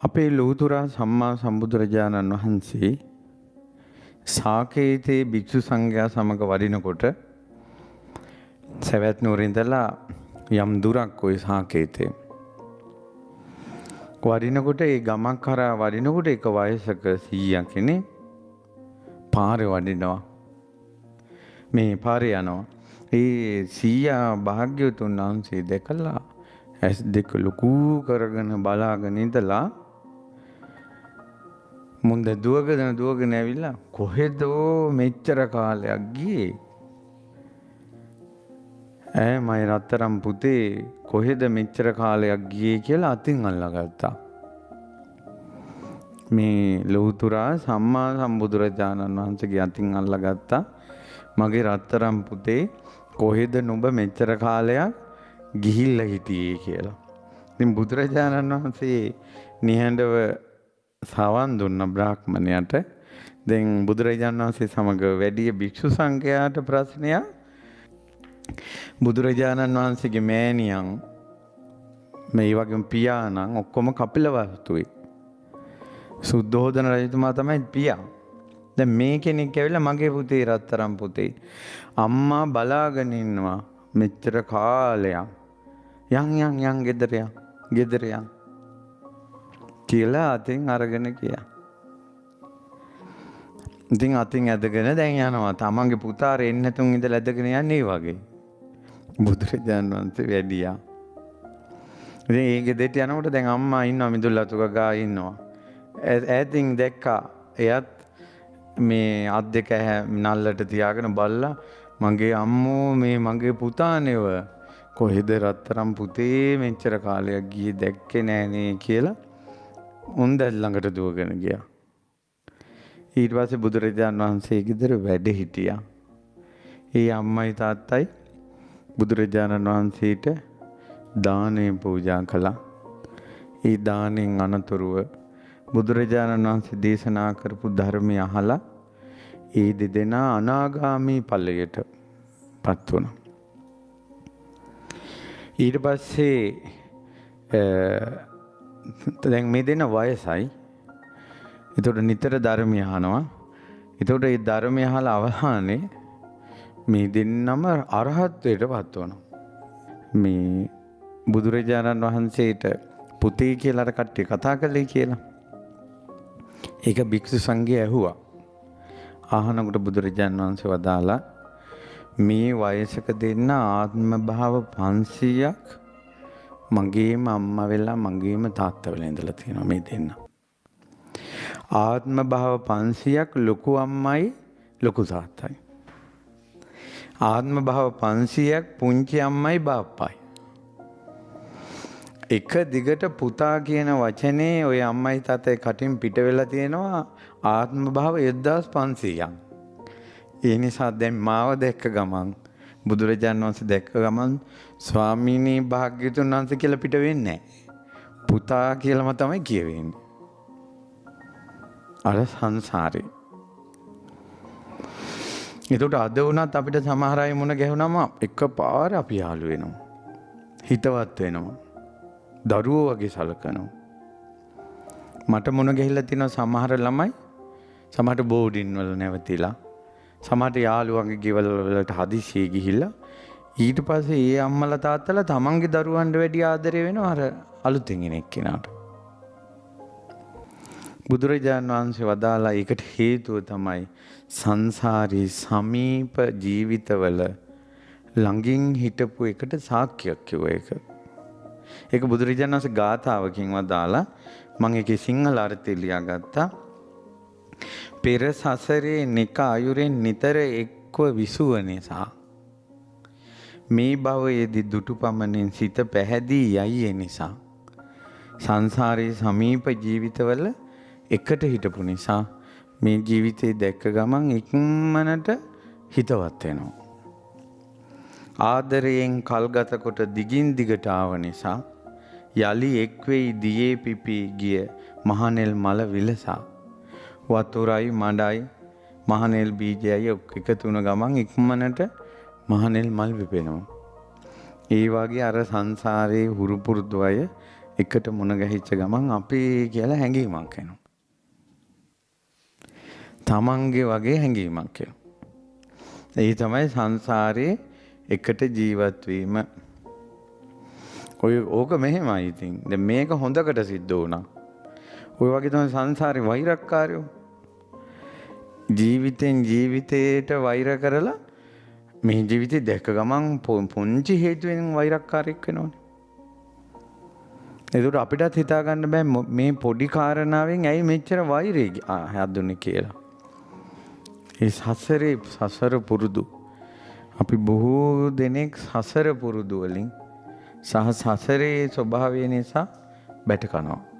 අපේ ලෝතුරා සම්මා සම්බුදුරජාණන් වහන්සේ සාකේතේ භික්ෂු සංඝයා සමග වඩිනකොට සවැත් නුවර ඉඳලා යම් දුරක් ওই සාකේතේ වඩිනකොට ඒ ගමක් කරා වඩිනකොට එක වයසක සීයා කෙනෙක් පාරේ වඩිනවා. මේ පාරේ යනවා. ඒ සීයා භාග්‍යවතුන් වහන්සේ දැකලා ඇස් දෙක ලොකු කරගෙන බලාගෙන ඉඳලා මුන්ද දුවගෙන ඇවිල්ලා කොහෙදෝ මෙච්චර කාලයක් ගියේ මයි රත්තරම් පුතේ කොහෙද මෙච්චර කාලයක් ගියේ කියලා අතින් අල්ලගත්තා. මේ ලෞතුරා සම්මා සම්බුදුරජාණන් වහන්සේගේ අතින් අල්ලගත්තා. මගේ රත්තරම් පුතේ කොහෙද නුඹ මෙච්චර කාලයක් ගිහිල්ලා හිටියේ කියලා. ඉතින් බුදුරජාණන් වහන්සේ නිහඬව සවන් දුන්න බ්‍රාහ්මණයට. දැන් බුදුරජාණන් වහන්සේ සමග වැඩි භික්ෂු සංඝයාට ප්‍රශ්නයක්. බුදුරජාණන් වහන්සේගේ මෑණියන් මේ වගේම පියාණන් ඔක්කොම කපිලවස්තුයි. සුද්ධෝදන රජතුමා තමයි පියා. දැන් මේ කෙනෙක් ඇවිල්ලා මගේ පුතේ රත්තරන් පුතේ අම්මා බලාගෙන ඉන්නවා මෙච්චර කාලයක්. යන් ගෙදර යන් කියලා අතින් අරගෙන ගියා. ඉතින් අතින් ඇදගෙන දැන් යනවා. තමන්ගේ පුතා රෙන්නතුන් ඉඳලා ඇදගෙන යන්නේ වගේ. බුදුරජාණන් වහන්සේ වැඩියා. ඉතින් ඒ ගෙදරට යනකොට දැන් අම්මා ඉන්නවා මිදුල් අතුක ගා ඉන්නවා. ඈතින් දැක්කා එයත් මේ අත් දෙක නල්ලට තියාගෙන බල්ලා මගේ අම්මෝ මේ මගේ පුතානේව කොහෙද රත්තරම් පුතේ මෙච්චර කාලයක් ගියේ දැක්කේ නෑනේ කියලා උන්ද ළඟට දුවගෙන ගියා. ඊට පස්සේ බුදුරජාණන් වහන්සේ ගෙදර වැඩ හිටියා. ඒ අම්මයි තාත්තයි බුදුරජාණන් වහන්සේට දානය පූජා කළා. ඒ දානෙන් අනතුරුව බුදුරජාණන් වහන්සේ දේශනා කරපු ධර්මය අහලා ඒ දෙදෙනා අනාගාමී ඵලයට පත් වුණා. ඊට පස්සේ දැන් මේ දෙන වයසයි. ඒතකොට නිතර ධර්මය අහනවා. ඒතකොට මේ ධර්මය අහලා අවසානයේ මේ දෙන්නම අරහත්ත්වයට පත් වෙනවා. මේ බුදුරජාණන් වහන්සේට පුතේ කියලා අර කට්ටිය කතා කළේ කියලා. ඒක භික්ෂු සංඝයා ඇහුවා. ආහනකොට බුදුරජාණන් වහන්සේ වදාලා මේ වයසක දෙන්න ආත්ම භාව 500ක් මගේම අම්මා වෙලා මගේම තාත්තා වෙලා ඉඳලා තියෙනවා මේ දෙන්න. ආත්ම භාව 500ක් ලොකු අම්මයි ලොකු තාත්තයි. ආත්ම භාව 500ක් පුංචි අම්මයි බාප්පයි. එක දිගට පුතා කියන වචනේ ওই අම්මයි තාත්තයි කටින් පිට වෙලා තියෙනවා ආත්ම භාව 1500ක්. ඒ නිසා දැන් මාව දැක්ක ගමන් බුදුරජාණන් වහන්සේ දැක්ක ගමන් ස්වාමීනි භාග්‍යතුන් වහන්සේ කියලා පිට වෙන්නේ නැහැ. පුතා කියලාම තමයි කියවෙන්නේ. අර සංසාරේ. ඒකට අද වුණත් අපිට සමහර අය මුණ ගැහුනම එකපාර අපි යාළු වෙනවා. හිතවත් වෙනවා. දරුවෝ වගේ සලකනවා. මට මුණ ගැහිලා තියෙන සමහර ළමයි සමහර බෝඩින් වල නැවතිලා සමහර යාළුවන්ගේ ගෙවල් වලට හදිසියෙ ගිහිල්ලා ඊට පස්සේ ඒ අම්මලා තාත්තලා තමන්ගේ දරුවන්ට වැඩි ආදරය වෙනවා අර අලුතෙන් එන එක්කෙනාට. බුදුරජාණන් වහන්සේ වදාලා ඒකට හේතුව තමයි සංසාරී සමීප ජීවිතවල ළඟින් හිටපු එකට සාක්ෂියක් කිව්ව එක. ඒක බුදුරජාණන් වහන්සේ ගාථාවකින් වදාලා මම ඒකේ සිංහල අර්ථය ලියාගත්තා. පෙර සසරේ නික අයුරෙන් නිතර එක්ව විසුව නිසා මේ භවයේදී දුටු පමණින් සිත පැහැදී යයි නිසා සංසාරේ සමීප ජීවිතවල එකට හිටපු නිසා මේ ජීවිතේ දැක්ක ගමන් ඉක්මනට හිතවත් වෙනවා. ආදරයෙන් කල්ගත කොට දිගින් දිගට ආව නිසා යලි එක් වෙයි දියේ පිපී ගිය මහනෙල් මල විලසා වතුරයි මඩයි මහනෙල් බීජයයි එකතු වුණ ගමන් ඉක්මනට මහනෙල් මල් පිපෙනවා. ඒ වගේ අර සංසාරේ හුරු පුරුදු අය එකට මුණ ගැහිච්ච ගමන් අපි කියලා හැඟීමක් එනවා. තමන්ගේ වගේ හැඟීමක් එනවා. ඒ තමයි සංසාරේ එකට ජීවත් වීම. ඕක මෙහෙමයි ඉතින්. දැන් මේක හොඳකට සිද්ධ වුණා. ඔය වගේ තමයි සංසාරේ වෛරක්කාරයෝ. ජීවිතෙන් ජීවිතයට වෛර කරලා මේ ජීවිතේ දැක ගමන් පුංචි හේතුවෙන් වෛරක්කාරයෙක් වෙනවනේ. ඒකට අපිටත් හිතා ගන්න බෑ මේ පොඩි කාරණාවෙන් ඇයි මෙච්චර වෛරය හැදුනේ කියලා. ඒ සසර පුරුදු. අපි බොහෝ දෙනෙක් සසර පුරුදු වලින් සහ සසරේ ස්වභාවය නිසා බැට කනවා.